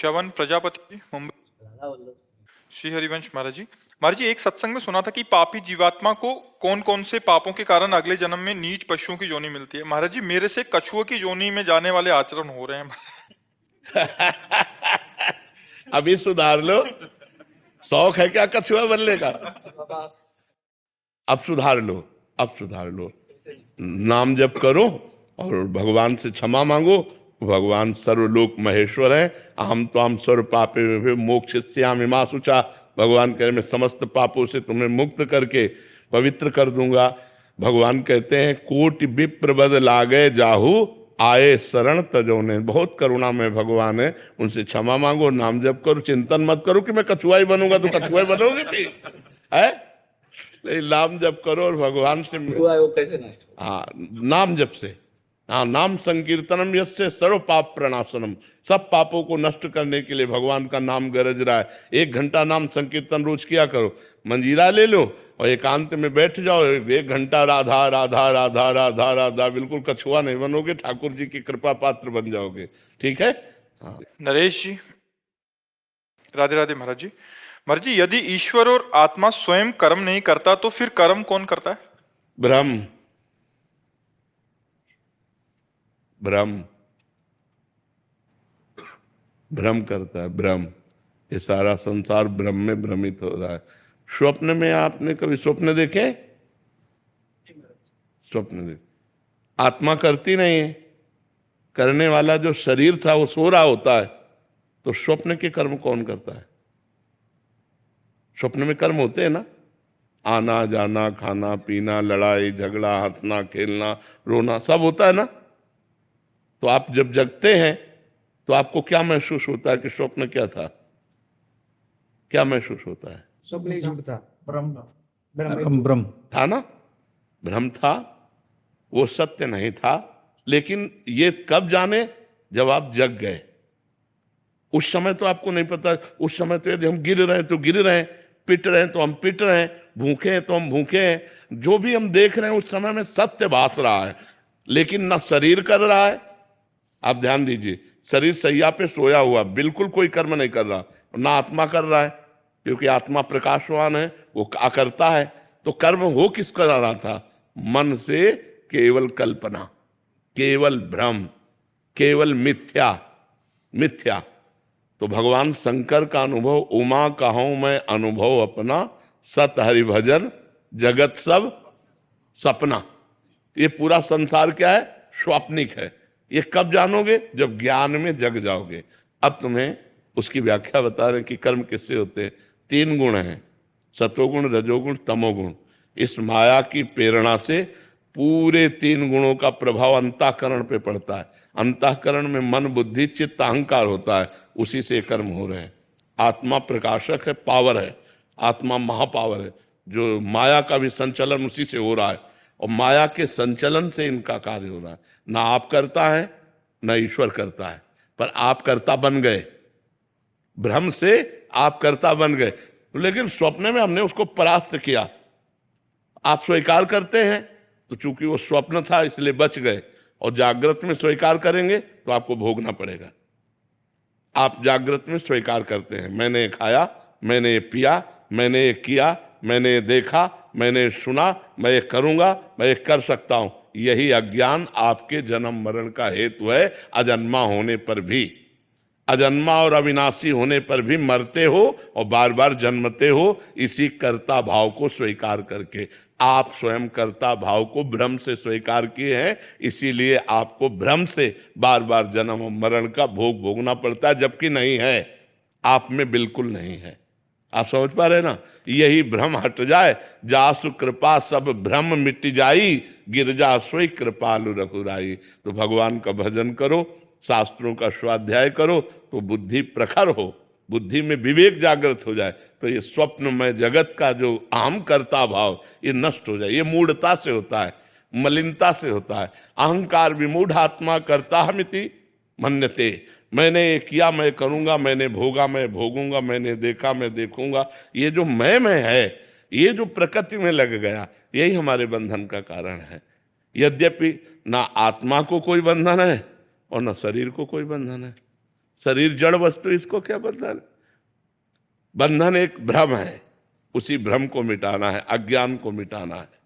श्रवण प्रजापति जी, मुंबई। श्री हरिवंश महाराज जी। महाराज जी, एक सत्संग में सुना था कि पापी जीवात्मा को कौन कौन से पापों के कारण अगले जन्म में नीच पशुओं की योनि मिलती है। महाराज जी, मेरे से कछुओं की योनि में जाने वाले आचरण हो रहे हैं। अभी सुधार लो। शौक है क्या कछुआ बनने का? अब सुधार लो, अब सुधार लो। नाम जप करो और भगवान से क्षमा मांगो। भगवान सर्वलोक महेश्वर है। अहम तो हम सर्व पापे मोक्षयिष्यामि मा शुचा। भगवान कह, मैं समस्त पापों से तुम्हें मुक्त करके पवित्र कर दूंगा। भगवान कहते हैं, कोटि विप्र बद लागे जाहू आए शरण तजोने। बहुत करुणा में भगवान है, उनसे क्षमा मांगो, नाम जप करो। चिंतन मत करो कि मैं कछुआ ही बनूंगा, तो कछुआ ही बनोगे भी है। नाम जप करो और भगवान से वो कैसे नष्ट हो? हाँ, नाम जप से। हाँ, नाम संकीर्तनम यस्य सर्व पाप प्रणाशनम। सब पापों को नष्ट करने के लिए भगवान का नाम गरज रहा है। 1 घंटा नाम संकीर्तन रोज किया करो। मंजीरा ले लो और एकांत में बैठ जाओ। 1 घंटा राधा राधा राधा राधा राधा। बिल्कुल कछुआ नहीं बनोगे, ठाकुर जी की कृपा पात्र बन जाओगे। ठीक है। हाँ। नरेश जी, राधे राधे महाराज जी। महाराज जी, यदि ईश्वर और आत्मा स्वयं कर्म नहीं करता तो फिर कर्म कौन करता है? ब्रह्म। ब्रह्म भ्रम करता है। ब्रह्म, ये सारा संसार ब्रह्म में भ्रमित हो रहा है। स्वप्न में आपने कभी स्वप्न देखे? स्वप्न देखे, आत्मा करती नहीं है। करने वाला जो शरीर था वो सो रहा होता है। तो स्वप्न के कर्म कौन करता है? स्वप्न में कर्म होते हैं ना, आना जाना, खाना पीना, लड़ाई झगड़ा, हंसना खेलना, रोना, सब होता है ना। तो आप जब जगते हैं तो आपको क्या महसूस होता है कि स्वप्न क्या था? क्या महसूस होता है? स्वप्न झूठ था, ब्रह्म था ना, भ्रम था, वो सत्य नहीं था। लेकिन ये कब जाने? जब आप जग गए। उस समय तो आपको नहीं पता। उस समय तो यदि हम गिर रहे हैं तो गिर रहे हैं, पिट रहे हैं तो हम पिट रहे हैं, भूखे हैं तो हम भूखे हैं। जो भी हम देख रहे हैं उस समय में सत्य भास रहा है। लेकिन ना शरीर कर रहा है। आप ध्यान दीजिए, शरीर सैया पे सोया हुआ, बिल्कुल कोई कर्म नहीं कर रहा। ना आत्मा कर रहा है, क्योंकि आत्मा प्रकाशवान है, वो करता है। तो कर्म हो किस कर रहा था? मन से केवल कल्पना, केवल भ्रम, केवल मिथ्या। मिथ्या। तो भगवान शंकर का अनुभव, उमा कहूं मैं अनुभव अपना, सत हरि भजन जगत सब सपना। ये पूरा संसार क्या है? स्वाप्निक है। ये कब जानोगे? जब ज्ञान में जग जाओगे। अब तुम्हें उसकी व्याख्या बता रहे हैं कि कर्म किससे होते हैं। 3 गुण हैं, सतोगुण, रजोगुण, तमोगुण। इस माया की प्रेरणा से पूरे 3 गुणों का प्रभाव अंतःकरण पे पड़ता है। अंतःकरण में मन, बुद्धि, चित्त, अहंकार होता है। उसी से कर्म हो रहे हैं। आत्मा प्रकाशक है, पावर है। आत्मा महापावर है। जो माया का भी संचलन उसी से हो रहा है। और माया के संचलन से इनका कार्य हो रहा है। ना आप करता है ना ईश्वर करता है, पर आप करता बन गए। भ्रम से आप करता बन गए। लेकिन स्वप्न में हमने उसको परास्त किया। आप स्वीकार करते हैं तो चूंकि वो स्वप्न था इसलिए बच गए, और जागृत में स्वीकार करेंगे तो आपको भोगना पड़ेगा। आप जागृत में स्वीकार करते हैं, मैंने खाया, मैंने पिया, मैंने किया, मैंने देखा, मैंने सुना, मैं ये करूंगा, मैं ये कर सकता हूं। यही अज्ञान आपके जन्म मरण का हेतु है। अजन्मा होने पर भी, अजन्मा और अविनाशी होने पर भी मरते हो और बार बार जन्मते हो, इसी कर्ता भाव को स्वीकार करके। आप स्वयं कर्ता भाव को भ्रम से स्वीकार किए हैं, इसीलिए आपको भ्रम से बार बार जन्म और मरण का भोग भोगना पड़ता है, जबकि नहीं है, आप में बिल्कुल नहीं है। आप समझ पा रहे ना? यही भ्रम हट जाए, जासु कृपा सब भ्रम मिट जाई, गिरजा सोई कृपालु रघुराई। तो भगवान का भजन करो, शास्त्रों का स्वाध्याय करो, तो बुद्धि प्रखर हो, बुद्धि में विवेक जागृत हो जाए, तो ये स्वप्नमय जगत का जो अहम कर्ता भाव ये नष्ट हो जाए। ये मूढ़ता से होता है, मलिनता से होता है। अहंकार विमूढ़ आत्मा कर्ता हमिति मन्यते। मैंने ये किया, मैं करूंगा, मैंने भोगा, मैं भोगूंगा, मैंने देखा, मैं देखूंगा। ये जो मैं है, ये जो प्रकृति में लग गया, यही हमारे बंधन का कारण है। यद्यपि ना आत्मा को कोई बंधन है और ना शरीर को कोई बंधन है। शरीर जड़ वस्तु, इसको क्या बंधन? बंधन एक भ्रम है, उसी भ्रम को मिटाना है, अज्ञान को मिटाना है।